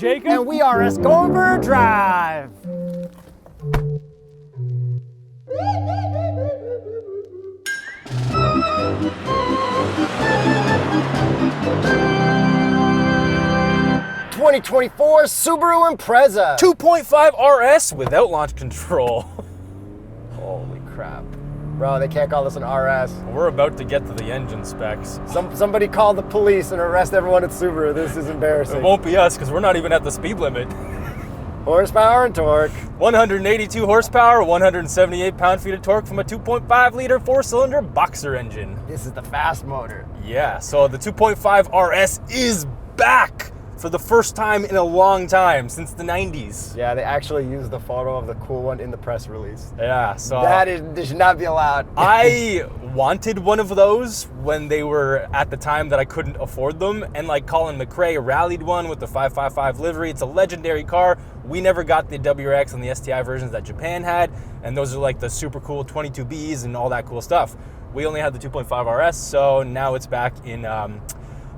Jacob. And we are going for a drive. '24 Subaru Impreza. 2.5 RS without launch control. Holy crap. Bro, they can't call this an RS. We're about to get to the engine specs. Somebody call the police and arrest everyone at Subaru. This is embarrassing. It won't be us because we're not even at the speed limit. Horsepower and torque. 182 horsepower, 178 pound-feet of torque from a 2.5-liter four-cylinder boxer engine. This is the fast motor. Yeah, so the 2.5 RS is back for the first time in a long time, since the 90s. Yeah, they actually used the photo of the cool one in the press release. Yeah, so They should not be allowed. I wanted one of those when they were at the time that I couldn't afford them, and like Colin McRae rallied one with the 555 livery. It's a legendary car. We never got the WRX and the STI versions that Japan had, and those are like the super cool 22Bs and all that cool stuff. We only had the 2.5 RS, so now it's back in,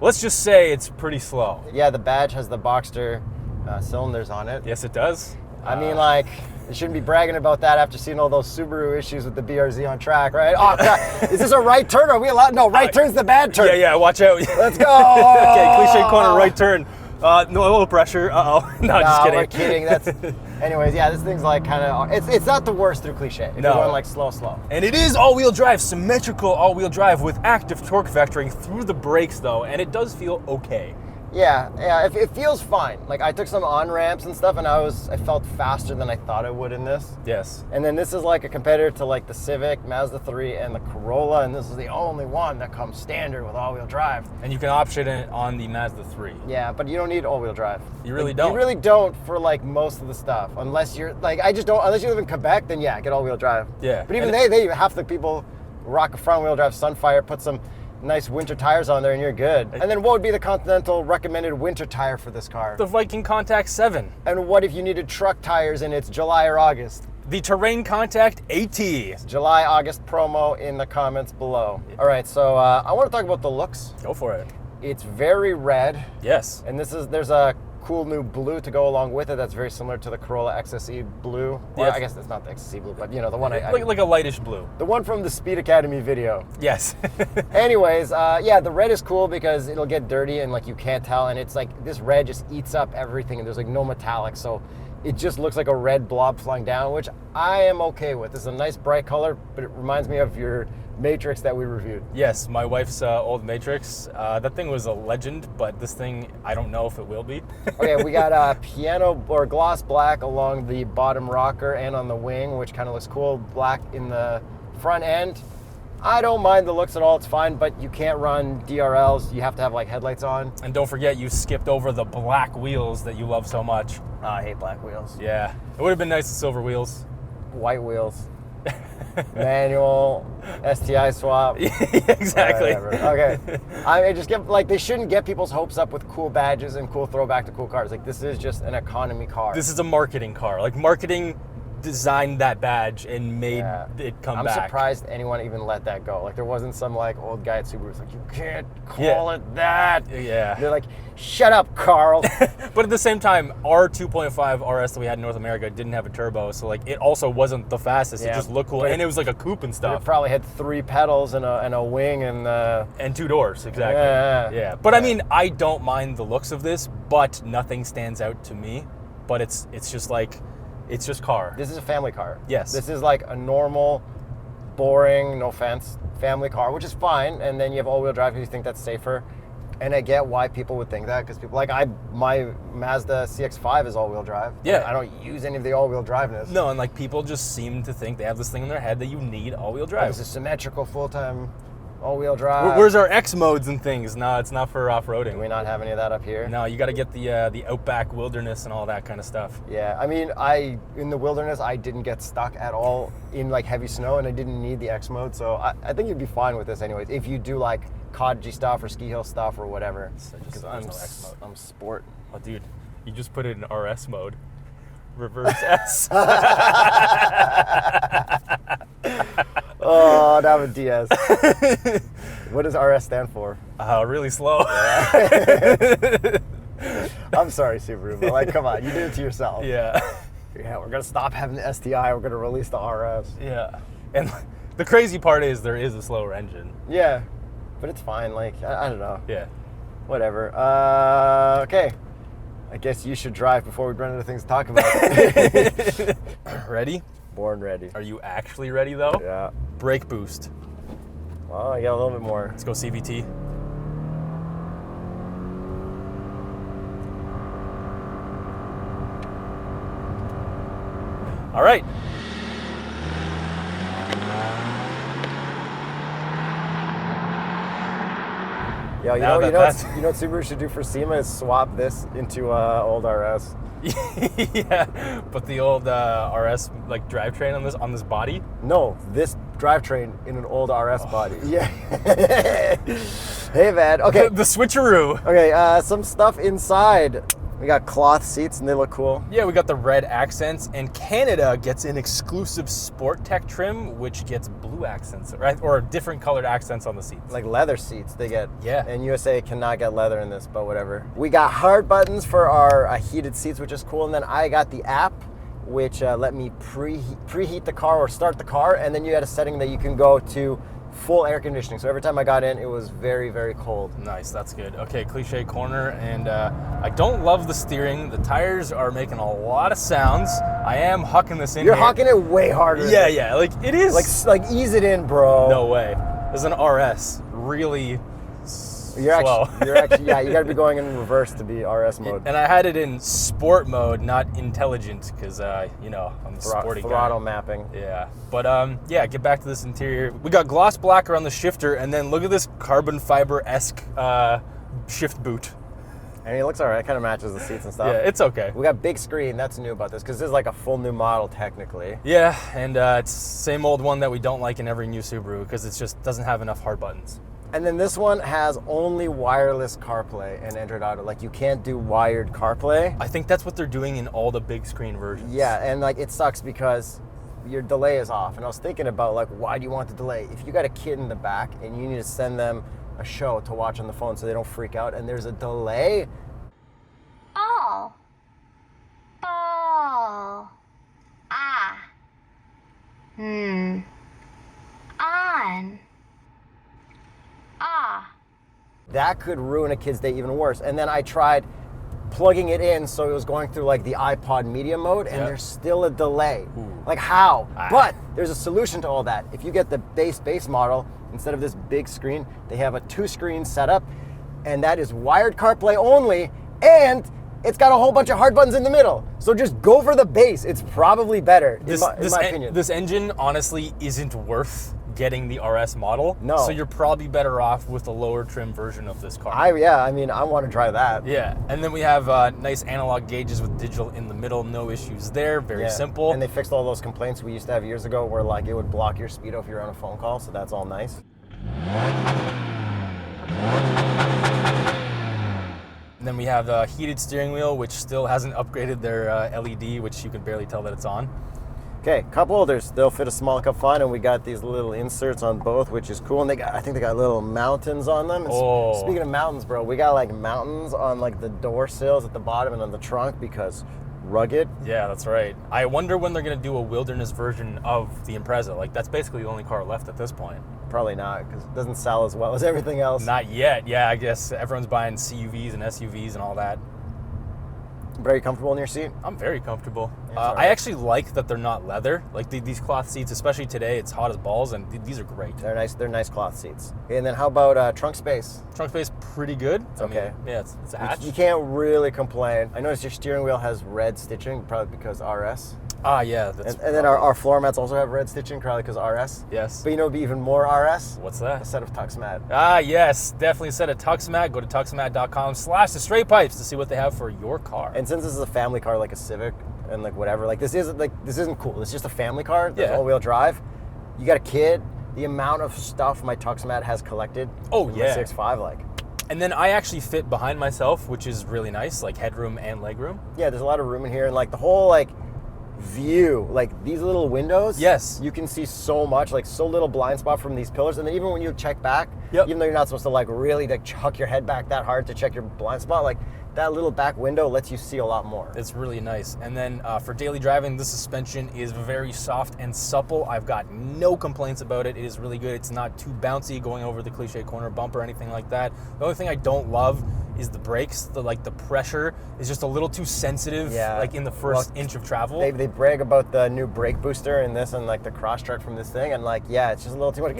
let's just say it's pretty slow. Yeah, the badge has the Boxster cylinders on it. Yes, it does. I mean, like, you shouldn't be bragging about that after seeing all those Subaru issues with the BRZ on track, right? Oh, crap. Is this a right turn? Are we allowed? No, right turn's the bad turn. Yeah, watch out. Let's go. Okay, cliche corner, right turn. No pressure. Uh-oh. No, just kidding. We're kidding. That's. Anyways, yeah, this thing's like kind of. It's not the worst through cliche. If you're going like slow. And it is all-wheel drive, symmetrical all-wheel drive with active torque vectoring through the brakes, though, and it does feel okay. Yeah, it feels fine. Like, I took some on-ramps and stuff, and I felt faster than I thought I would in this. Yes. And then this is like a competitor to like the Civic, Mazda 3, and the Corolla, and this is the only one that comes standard with all-wheel drive. And you can option it on the Mazda 3. Yeah, but you don't need all-wheel drive. You really don't. You really don't for like most of the stuff, unless you're like, unless you live in Quebec, then yeah, get all-wheel drive. Yeah. But even they half the people rock a front-wheel drive Sunfire, put some nice winter tires on there, and you're good. And then what would be the Continental recommended winter tire for this car? The Viking Contact 7. And what if you needed truck tires and it's July or August? The Terrain Contact AT. July, August promo in the comments below. All right, so I want to talk about the looks. Go for it. It's very red. Yes. And there's a cool new blue to go along with it that's very similar to the Corolla XSE blue. Or Yes. I guess it's not the XSE blue, but you know, the one like a lightish blue. the one from the Speed Academy video. Yes. Anyways, yeah, the red is cool because it'll get dirty and like you can't tell, and it's like this red just eats up everything, and there's like no metallic, so it just looks like a red blob flying down, which I am okay with. This is a nice bright color, but it reminds me of your Matrix that we reviewed. Yes, my wife's old Matrix. That thing was a legend, but this thing, I don't know if it will be. Okay, we got piano or gloss black along the bottom rocker and on the wing, which kind of looks cool. Black in the front end. I don't mind the looks at all, it's fine, but you can't run DRLs. You have to have like headlights on. And don't forget, you skipped over the black wheels that you love so much. I hate black wheels. Yeah, it would have been nice with silver wheels. White wheels. Manual, STI swap. Yeah, exactly. Okay. I just get like, they shouldn't get people's hopes up with cool badges and cool throwback to cool cars. Like, this is just an economy car. This is a marketing car. Like, marketing designed that badge and made it come back. I'm surprised anyone even let that go. Like, there wasn't some like old guy at Subaru who's like, you can't call it that. Yeah. They're like, shut up, Carl. But at the same time, our 2.5 RS that we had in North America didn't have a turbo, so like it also wasn't the fastest. It just looked cool, and it was like a coupe and It stuff. probably had 3 pedals and a wing and 2 doors, exactly. Yeah. But I mean, I don't mind the looks of this, but nothing stands out to me. But it's just like, it's just car. This is a family car. Yes. This is like a normal, boring, no offense, family car, which is fine. And then you have all-wheel drive if you think that's safer. And I get why people would think that, because people like my Mazda CX-5 is all-wheel drive. Yeah. I don't use any of the all-wheel driveness. No, and like people just seem to think they have this thing in their head that you need all-wheel drive. It's a symmetrical full-time all-wheel drive. Where's our X modes and things? No, it's not for off-roading. Do we not have any of that up here? No, you got to get the outback wilderness and all that kind of stuff. Yeah, I mean, in the wilderness, I didn't get stuck at all in like heavy snow, and I didn't need the X mode, so I think you'd be fine with this anyways, if you do like cottagey stuff or ski hill stuff or whatever. Because I'm sport. Oh, dude, you just put it in RS mode. Reverse S. Oh, that was DS. What does RS stand for? Really slow. I'm sorry, Subaru, but like, come on, you did it to yourself. Yeah. Yeah, we're gonna stop having the STI. We're gonna release the RS. Yeah. And the crazy part is there is a slower engine. Yeah, but it's fine. Like, I don't know. Yeah. Whatever. Okay. I guess you should drive before we run into things to talk about. Ready? Born ready. Are you actually ready though? Yeah. Brake boost. Well, I got a little bit more. Let's go CVT. All right. Yeah, you Now know that what Subaru should do for SEMA is swap this into old RS. Yeah, but the old RS like drivetrain on this body. No, this drivetrain in an old RS body. Yeah. Hey, man. Okay. The switcheroo. Okay. Some stuff inside. We got cloth seats and they look cool. Yeah, we got the red accents, and Canada gets an exclusive Sport Tech trim, which gets blue accents, right, or different colored accents on the seats. Like leather seats they get. Yeah. And USA cannot get leather in this, but whatever. We got hard buttons for our heated seats, which is cool. And then I got the app, which let me preheat the car or start the car. And then you had a setting that you can go to full air conditioning. So every time I got in, it was very, very cold. Nice, that's good. Okay, cliche corner, and I don't love the steering. The tires are making a lot of sounds. I am hucking this in. You're here. hucking it way harder. Yeah, like it is. Like ease it in, bro. No way. There's an RS. Really slow. You're actually, yeah, you gotta be going in reverse to be RS mode. And I had it in sport mode, not intelligent, because I'm a sporty guy. Throttle mapping. Yeah, but yeah, get back to this interior. We got gloss black around the shifter, and then look at this carbon fiber-esque shift boot. And it looks alright. It kind of matches the seats and stuff. Yeah, it's okay. We got big screen. That's new about this because this is like a full new model technically. Yeah, and it's same old one that we don't like in every new Subaru because it just doesn't have enough hard buttons. And then this one has only wireless CarPlay and Android Auto. Like you can't do wired CarPlay. I think that's what they're doing in all the big screen versions. Yeah, and like it sucks because your delay is off. And I was thinking about like, why do you want the delay? If you got a kid in the back and you need to send them a show to watch on the phone so they don't freak out and there's a delay. Oh. Oh. Ah. On. Ah. That could ruin a kid's day even worse. And then I tried plugging it in so it was going through like the iPod media mode and there's still a delay. Ooh. Like how? But there's a solution to all that. If you get the base model, instead of this big screen, they have a 2-screen setup and that is wired CarPlay only and it's got a whole bunch of hard buttons in the middle. So just go for the base. It's probably better in my opinion. This engine honestly isn't worth getting the RS model. No. So you're probably better off with the lower trim version of this car. I want to try that. Yeah, and then we have nice analog gauges with digital in the middle. No issues there. Very simple. And they fixed all those complaints we used to have years ago where like it would block your speedo if you're on a phone call. So that's all nice. And then we have the heated steering wheel, which still hasn't upgraded their LED, which you can barely tell that it's on. Okay, cup holders. They'll fit a small cup fine, and we got these little inserts on both, which is cool. And I think they got little mountains on them. And speaking of mountains, bro, we got like mountains on like the door sills at the bottom and on the trunk because rugged. Yeah, that's right. I wonder when they're gonna do a wilderness version of the Impreza. Like that's basically the only car left at this point. Probably not, because it doesn't sell as well as everything else. Not yet. Yeah, I guess everyone's buying CUVs and SUVs and all that. Very comfortable in your seat? I'm very comfortable. Right. I actually like that they're not leather. Like these cloth seats, especially today, it's hot as balls, and these are great. They're nice. They're nice cloth seats. And then how about trunk space? Trunk space, pretty good. Okay. Yeah, it's a hatch. You can't really complain. I noticed your steering wheel has red stitching, probably because RS. Ah, yeah. And then our floor mats also have red stitching, probably because RS. Yes. But you know, it'd be even more RS. What's A that? set of TuxMat. Ah, yes. Definitely a set of TuxMat. Go to TuxMat.com/TheStraightPipes to see what they have for your car. And since this is a family car, like a Civic and like whatever, like this isn't cool. It's just a family car. That's all-wheel drive. You got a kid. The amount of stuff my TuxMat has collected. Oh, with yeah. My 6.5, like. And then I actually fit behind myself, which is really nice, like headroom and legroom. Yeah, there's a lot of room in here, and like the whole like view, like these little windows. Yes. You can see so much, like so little blind spot from these pillars, and then even when you check back, Yep. even though you're not supposed to like really like chuck your head back that hard to check your blind spot, like that little back window lets you see a lot more. It's really nice. And then for daily driving, the suspension is very soft and supple. I've got no complaints about it. It is really good. It's not too bouncy going over the cliche corner bump or anything like that. The only thing I don't love is the brakes. The pressure is just a little too sensitive, like in the first inch of travel. They brag about the new brake booster in this and like the Crosstrek from this thing, and like, yeah, it's just a little too much.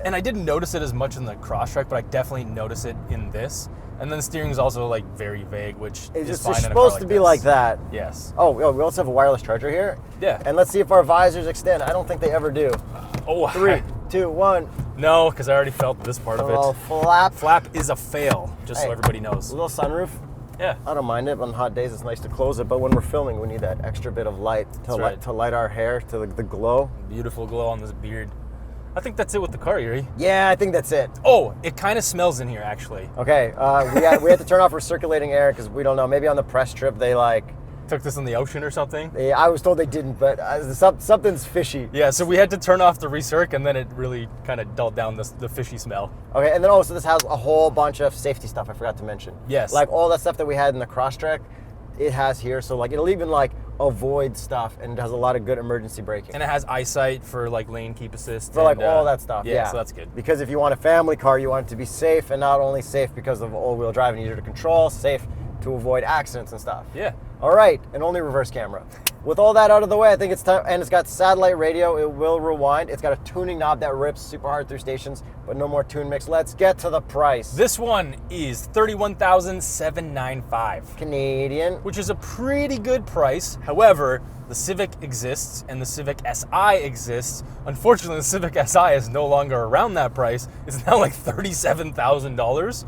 And I didn't notice it as much in the Crosstrek, but I definitely notice it in this. And then the steering is also like very vague, which is fine in a car like this. It's supposed to be like that. Yes. Oh, we also have a wireless charger here. Yeah. And let's see if our visors extend. I don't think they ever do. 3, 2, 1. No, because I already felt this part of it. Oh, flap. Flap is a fail, just so everybody knows. A little sunroof. Yeah. I don't mind it. On hot days, it's nice to close it, but when we're filming, we need that extra bit of light to light our hair, to the glow. Beautiful glow on this beard. I think that's it with the car, Yuri. Yeah, I think that's it. Oh, it kind of smells in here, actually. Okay, we had to turn off recirculating air because we don't know. Maybe on the press trip they took this in the ocean or something. I was told they didn't, but something's fishy. Yeah, so we had to turn off the recirc, and then it really kind of dulled down the fishy smell. Okay, and then also this has a whole bunch of safety stuff I forgot to mention. Yes. Like all that stuff that we had in the Crosstrek, it has here. So like it'll even like avoid stuff, and it has a lot of good emergency braking. And it has eyesight for like lane keep assist. For like all that stuff. Yeah, so that's good. Because if you want a family car, you want it to be safe, and not only safe because of all-wheel drive and easier to control, safe to avoid accidents and stuff. Yeah. All right, and only reverse camera. With all that out of the way, I think it's time, and it's got satellite radio, it will rewind. It's got a tuning knob that rips super hard through stations, but no more tune mix. Let's get to the price. This one is $31,795. Canadian. Which is a pretty good price. However, the Civic exists and the Civic Si exists. Unfortunately, the Civic Si is no longer around that price. It's now like $37,000.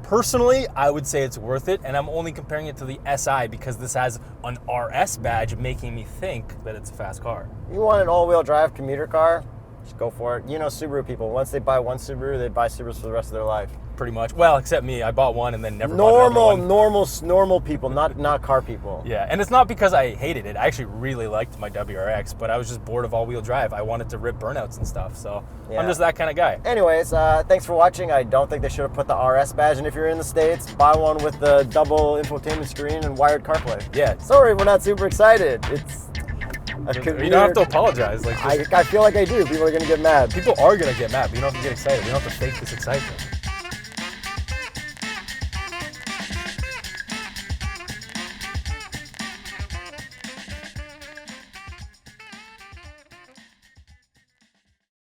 Personally, I would say it's worth it, and I'm only comparing it to the SI because this has an RS badge making me think that it's a fast car. You want an all-wheel drive commuter car? Just go for it. You know Subaru people. Once they buy one Subaru, they buy Subarus for the rest of their life. Pretty much. Well, except me. I bought one and then never bought another one. Normal people, not car people. Yeah, and it's not because I hated it. I actually really liked my WRX, but I was just bored of all-wheel drive. I wanted to rip burnouts and stuff, so yeah. I'm just that kind of guy. Anyways, thanks for watching. I don't think they should have put the RS badge, and if you're in the States, buy one with the double infotainment screen and wired CarPlay. Yeah. Sorry, we're not super excited. It's you don't have to apologize. Like I feel like I do. People are going to get mad. People are going to get mad, but you don't have to get excited. You don't have to fake this excitement.